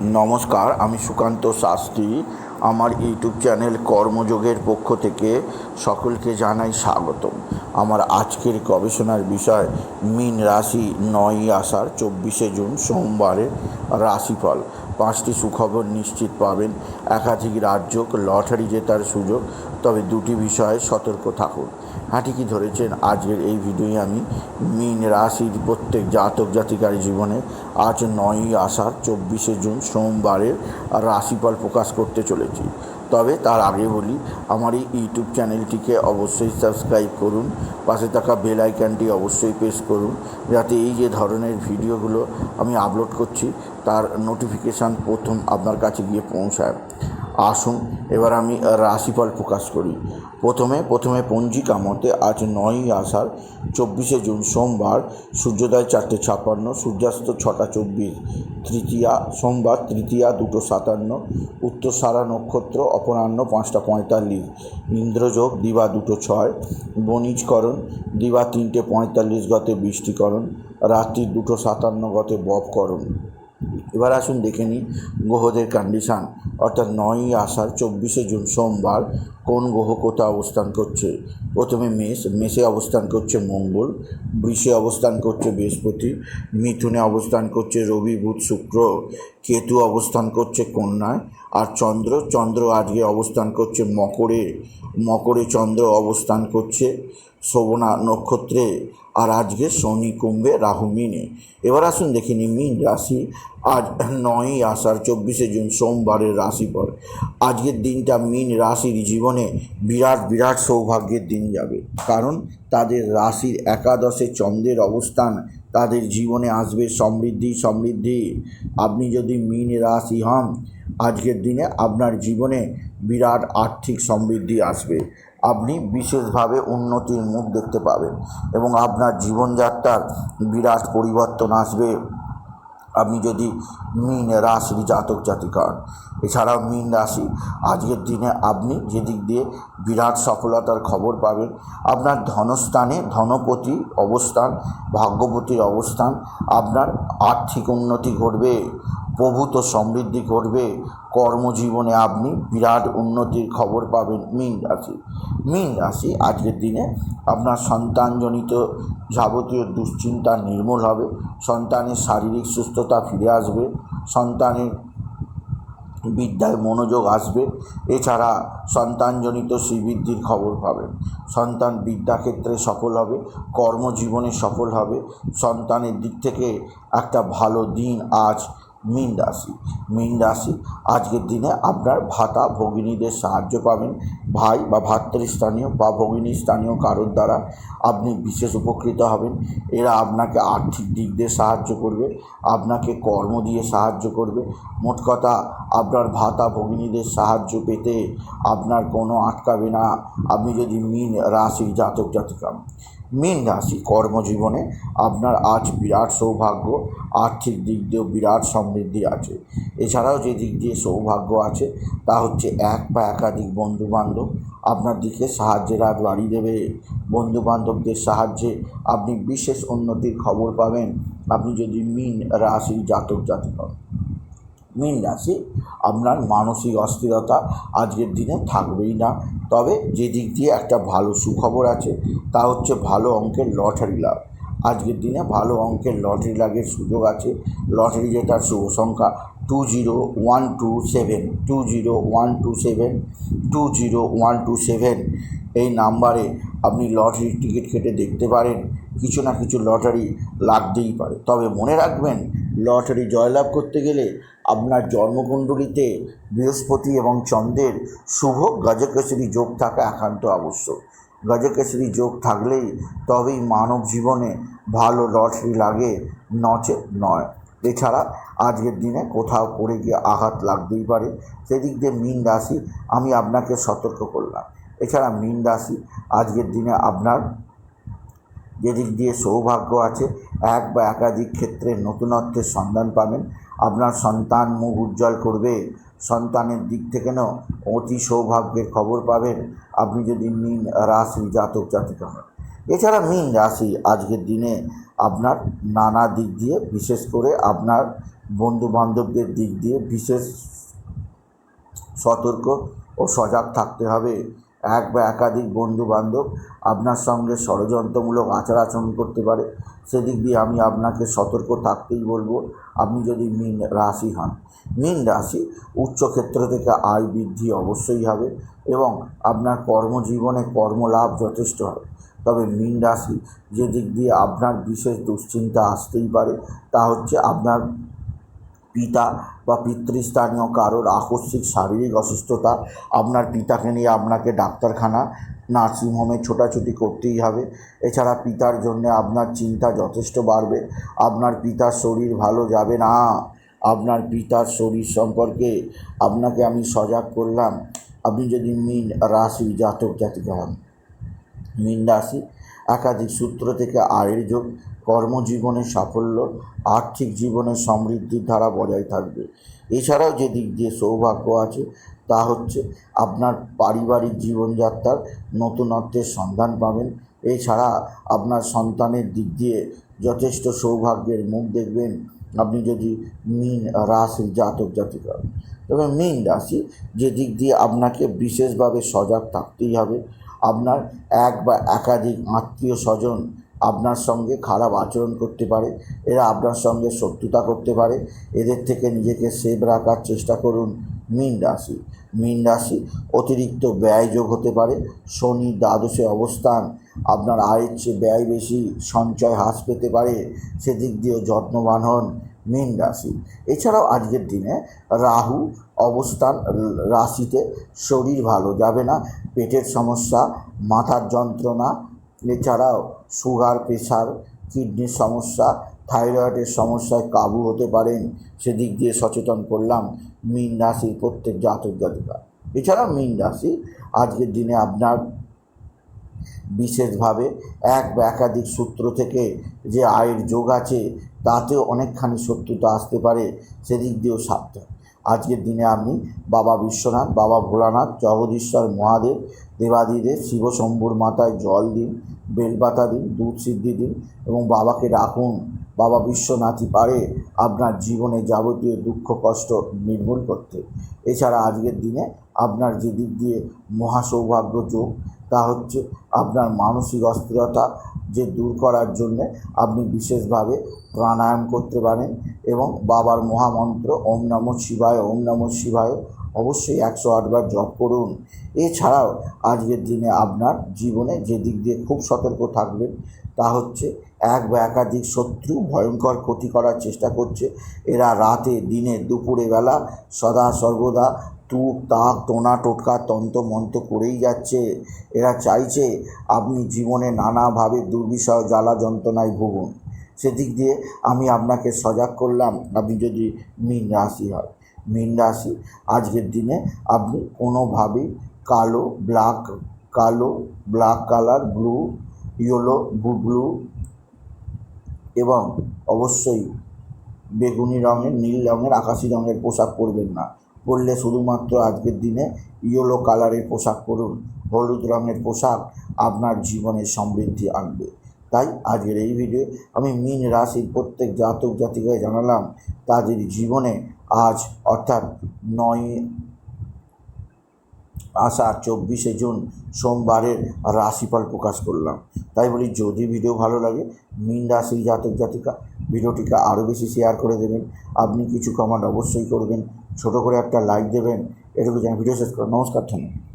নমস্কার, আমি সুকান্ত শাস্ত্রী। আমার ইউটিউব চ্যানেল কর্মযোগের পক্ষ থেকে সকলকে জানাই স্বাগতম। আমার আজকের গবেষণার বিষয় মীন রাশি 9ই আষাঢ় 24শে জুন সোমবারের রাশিফল। 5টি সুখবর নিশ্চিত পাবেন, একাধিক রাজ্য লটারি জেতার সুযোগ, তবে দুটি বিষয়ে সতর্ক থাকুন। হ্যাঁ, ঠিকই ধরেছেন। আজকের এই ভিডিওয়ে আমি মীন রাশির প্রত্যেক জাতক জাতিকার জীবনে আজ 9ই আষাঢ় 24শে জুন সোমবারের রাশিফল প্রকাশ করতে চলেছি। তবে তার আগে বলি, আমার এই ইউটিউব চ্যানেলটিকে অবশ্যই সাবস্ক্রাইব করুন, পাশে থাকা বেল আইকনটি অবশ্যই প্রেস করুন, যাতে এই যে ধরনের ভিডিওগুলো আমি আপলোড করছি তার নোটিফিকেশান প্রথম আপনার কাছে গিয়ে পৌঁছায়। আসুন এবার আমি রাশিফল প্রকাশ করি। প্রথমে পঞ্জিকা মতে আজ 9ই আষাঢ় 24শে জুন সোমবার, সূর্যোদয় 4:56, সূর্যাস্ত 6:24, সোমবার তৃতীয়া 2:57, উত্তরসারা নক্ষত্র অপরাহ্ন 5:45, ইন্দ্রযোগ দিবা 2:06, বণিজকরণ দিবা 3:45 গতে বৃষ্টিকরণ, রাত্রি 2:57 গতে ববকরণ। এবার আসুন দেখে নিই গ্রহদের কন্ডিশান, অর্থাৎ 9ই আষাঢ় 24শে জুন সোমবার কোন গ্রহ কোথা অবস্থান করছে। প্রথমে মেষে অবস্থান করছে মঙ্গল, বৃষে অবস্থান করছে বৃহস্পতি, মিথুনে অবস্থান করছে রবি বুধ শুক্র, কেতু অবস্থান করছে কন্যায়, আর চন্দ্র আজকে অবস্থান করছে মকরে চন্দ্র অবস্থান করছে শ্রবণা নক্ষত্রে, আর আজকে শনি কুম্ভে রাহু মিনে। এবার আসুন দেখে নিই মীন রাশি আজ 9ই আষাঢ় 24শে জুন সোমবারের রাশিফল। আজকের দিনটা মীন রাশির জীবনে বিরাট সৌভাগ্যের দিন যাবে, কারণ তাদের রাশির একাদশে চন্দ্রের অবস্থান তাদের জীবনে আসবে সমৃদ্ধি। আপনি যদি মীন রাশি হন, আজকের দিনে আপনার জীবনে বিরাট আর্থিক সমৃদ্ধি আসবে। আপনি বিশেষভাবে উন্নতির মুখ দেখতে পাবেন এবং আপনার জীবনযাত্রার বিরাট পরিবর্তন আসবে আপনি যদি মীন রাশির জাতক জাতিকা হন। এছাড়াও মীন রাশি আজকের দিনে আপনি যেদিক দিয়ে বিরাট সফলতার খবর পাবেন, আপনার ধনস্থানে ধনপতি অবস্থান, ভাগ্যপতির অবস্থান, আপনার আর্থিক উন্নতি ঘটবে, প্রভূত সমৃদ্ধি ঘটবে, কর্মজীবনে আপনি বিরাট উন্নতির খবর পাবেন। মীন রাশি আজকের দিনে আপনার সন্তানজনিত যাবতীয় দুশ্চিন্তা নির্মূল হবে, সন্তানের শারীরিক সুস্থতা ফিরে আসবে, সন্তানের বিদ্যায় মনোযোগ আসবে। এছাড়া সন্তানজনিত শ্রীবৃদ্ধির খবর পাবেন, সন্তান বিদ্যাক্ষেত্রে সফল হবে, কর্মজীবনে সফল হবে, সন্তানের দিক থেকে একটা ভালো দিন আজ। মীন রাশি আজকের দিনে আপনার ভাতা ভগিনীদের সাহায্য পাবেন, ভাই বা ভাতৃস্থানীয় বা ভগিনী স্থানীয় কারোর দ্বারা আপনি বিশেষ উপকৃত হবেন। এরা আপনাকে আর্থিক দিক দিয়ে সাহায্য করবে, আপনাকে কর্ম দিয়ে সাহায্য করবে। মোট কথা, আপনার ভাতা ভগিনীদের সাহায্য পেতে আপনার কোনো আটকাবে না, আপনি যদি মীন রাশির জাতক জাতিকা। মীন রাশি কর্মজীবনে আপনার আজ বিরাট সৌভাগ্য, আর্থিক দিক দিয়েও বিরাট সমৃদ্ধি আছে। এছাড়াও যে দিক দিয়ে সৌভাগ্য আছে তা হচ্ছে এক বা একাধিক বন্ধুবান্ধব আপনার দিকে সাহায্যের হাত বাড়িয়ে দেবে। বন্ধুবান্ধবদের সাহায্যে আপনি বিশেষ উন্নতির খবর পাবেন আপনি যদি মীন রাশির জাতক জাতিকা হন। মীন রাশি আপনার মানসিক অস্থিরতা আজকের দিনে থাকবেই না, তবে যে দিক দিয়ে একটা ভালো সুখবর আছে তা হচ্ছে ভালো অঙ্কের লটারি লাভ। আজকের দিনে ভালো অঙ্কের লটারি লাভের সুযোগ আছে। লটারি জেতার শুভ সংখ্যা 20127, 20127, 20127। এই নাম্বারে আপনি লটারির টিকিট কেটে দেখতে পারেন, কিছু না কিছু লটারি লাগতেই পারে। তবে মনে রাখবেন, লটারি জয়লাভ করতে গেলে আপনার জন্মকুণ্ডলিতে বৃহস্পতি এবং চন্দ্রের শুভ গজকেশরী যোগ থাকা একান্ত আবশ্যক। গজকেশরী যোগ থাকলেই তবেই মানব জীবনে ভালো লটারি লাগে, নচেত নয়। এছাড়া আজকের দিনে কোথাও পড়ে গিয়ে আঘাত লাগতেই পারে, সেদিক দিয়ে মীন রাশি আমি আপনাকে সতর্ক করলাম। এছাড়া মীন রাশি আজকের দিনে আপনার যেদিক দিয়ে সৌভাগ্য আছে, এক বা একাধিক ক্ষেত্রে নতুনত্বের সন্ধান পাবেন, আপনার সন্তান মুখ উজ্জ্বল করবে, সন্তানের দিক থেকেও অতি সৌভাগ্যের খবর পাবেন আপনি যদি মীন রাশি জাতক জাতিকা হন। এছাড়া মীন রাশি আজকের দিনে আপনার নানা দিক দিয়ে, বিশেষ করে আপনার বন্ধু বান্ধবদের দিক দিয়ে বিশেষ সতর্ক ও সজাগ থাকতে হবে। এক বা একাধিক বন্ধু বান্ধব আপনার সঙ্গে ষড়যন্ত্রমূলক আচার আচরণ করতে পারে, সেদিক দিয়ে আমি আপনাকে সতর্ক থাকতেই বলবো। আপনি যদি মীন রাশি হন, মীন রাশি উচ্চক্ষেত্র থেকে আয় বৃদ্ধি অবশ্যই হবে এবং আপনার কর্মজীবনে কর্মলাভ যথেষ্ট হবে। তবে মীন রাশি যে দিক দিয়ে আপনার বিশেষ দুশ্চিন্তা আসতেই পারে তা হচ্ছে আপনার পিতা বা পিতৃস্থানীয় কারোর আকস্মিক শারীরিক অসুস্থতা। আপনার পিতাকে নিয়ে আপনাকে ডাক্তারখানা, নার্সিংহোমে ছোটাছুটি করতেই হবে। এছাড়া পিতার জন্য আপনার চিন্তা যথেষ্ট বাড়বে। আপনার পিতার শরীর ভালো যাবে না। আপনার পিতার শরীর সম্পর্কে আপনাকে আমি সজাগ করলাম। আপনি যদি মীন রাশি জাতক জাতিকা হন, মীন রাশি একাধিক সূত্র থেকে আয়ের যোগ, কর্মজীবনে সাফল্য, আর্থিক জীবনে সমৃদ্ধির ধারা বজায় থাকবে। এছাড়াও যে দিক দিয়ে সৌভাগ্য আছে তা হচ্ছে আপনার পারিবারিক জীবনযাত্রার নতুনত্বের সন্ধান পাবেন। এছাড়া আপনার সন্তানের দিক দিয়ে যথেষ্ট সৌভাগ্যের মুখ দেখবেন আপনি যদি মীন রাশির জাতক জাতিকা হন। তবে মীন রাশি যে দিক দিয়ে আপনাকে বিশেষভাবে সজাগ থাকতেই হবে। আপনার এক বা একাধিক আত্মীয় স্বজন আপনার সঙ্গে খারাপ আচরণ করতে পারে, এরা আপনার সঙ্গে শত্রুতা করতে পারে। এদের থেকে নিজেকে সেভ রাখার চেষ্টা করুন। মীন রাশি, মীন রাশি অতিরিক্ত ব্যয় যোগ হতে পারে। শনি দ্বাদশে অবস্থান, আপনার আয়ের চেয়ে ব্যয় বেশি, সঞ্চয় হ্রাস পেতে পারে, সেদিক দিয়েও যত্নবান হন মীন রাশি। এছাড়াও আজকের দিনে রাহু অবস্থান রাশিতে, শরীর ভালো যাবে না, পেটের সমস্যা, মাথার যন্ত্রণা, এছাড়াও সুগার, প্রেশার, কিডনির সমস্যা, থাইরয়েডের সমস্যায় কাবু হতে পারেন। সেদিক দিয়ে সচেতন করলাম মীন রাশির প্রত্যেক জাতক জাতিকা। এছাড়া মীন রাশি আজকের দিনে আপনার বিশেষভাবে এক বা একাধিক সূত্র থেকে যে আয়ের যোগ আছে তাতেও অনেকখানি শত্রুতা আসতে পারে, সেদিক দিয়েও সাবধান। আজকের দিনে আপনি বাবা বিশ্বনাথ, বাবা ভোলানাথ, জগদীশ্বর মহাদেব, দেবাদিদেব শিবশম্ভুর মাথায় জল দিন, বেলপাতা দিন, দুধ সিদ্ধি দিন এবং বাবাকে রাখুন। বাবা বিশ্বনাথই পারে আপনার জীবনে যাবতীয় দুঃখ কষ্ট নির্মূল করতে। এছাড়া আজকের দিনে আপনার যে দিক দিয়ে মহাসৌভাগ্য যোগ তা হচ্ছে আপনার মানসিক অস্থিরতা যে দূর করার জন্যে আপনি বিশেষভাবে প্রাণায়াম করতে পারেন এবং বাবার মহামন্ত্র ওম নমঃ শিবায়, ওম নমঃ শিবায় অবশ্যই 108 বার জপ করুন। এছাড়াও আজকের দিনে আপনার জীবনে যে দিক দিয়ে খুব সতর্ক থাকবেন তা হচ্ছে এক বা একাধিক শত্রু ভয়ঙ্কর ক্ষতি করার চেষ্টা করছে। এরা রাতে, দিনে, দুপুরে বেলা সদা সর্বদা তুক তাক টোনা টোটকা তন্ত্র মন্ত্র করেই যাচ্ছে। এরা চাইছে আপনি জীবনে নানাভাবে দুর্বিষহ জ্বালা যন্ত্রণায় ভুগুন। সেদিক দিয়ে আমি আপনাকে সজাগ করলাম। আপনি যদি মীন রাশি হয়, মীন রাশি আজকের দিনে আপনি কোনোভাবেই কালো black colour, blue, yellow, blue এবং অবশ্যই বেগুনি রঙের, নীল রঙের, আকাশি রঙের পোশাক পরবেন না। পরলে শুধুমাত্র আজকের দিনে ইয়েলো কালারের পোশাক পরুন। হলুদ রঙের পোশাক আপনার জীবনে সমৃদ্ধি আনবে। তাই আজকের এই ভিডিও আমি মীন রাশির প্রত্যেক জাতক জাতিকায় জানালাম তাদের জীবনে আজ অর্থাৎ 9 আষাঢ় 24শে জুন সোমবারের রাশিফল প্রকাশ করলাম। তাই বলি, যদি ভিডিও ভালো লাগে মীন রাশির জাতক জাতিকা ভিডিওটিকে আরও বেশি শেয়ার করে দেবেন। আপনি কিছু কমেন্ট অবশ্যই করবেন, ছোটো করে একটা লাইক দেবেন। এটুকু জানি ভিডিও শেষ করুন। নমস্কার, ধন্যবাদ।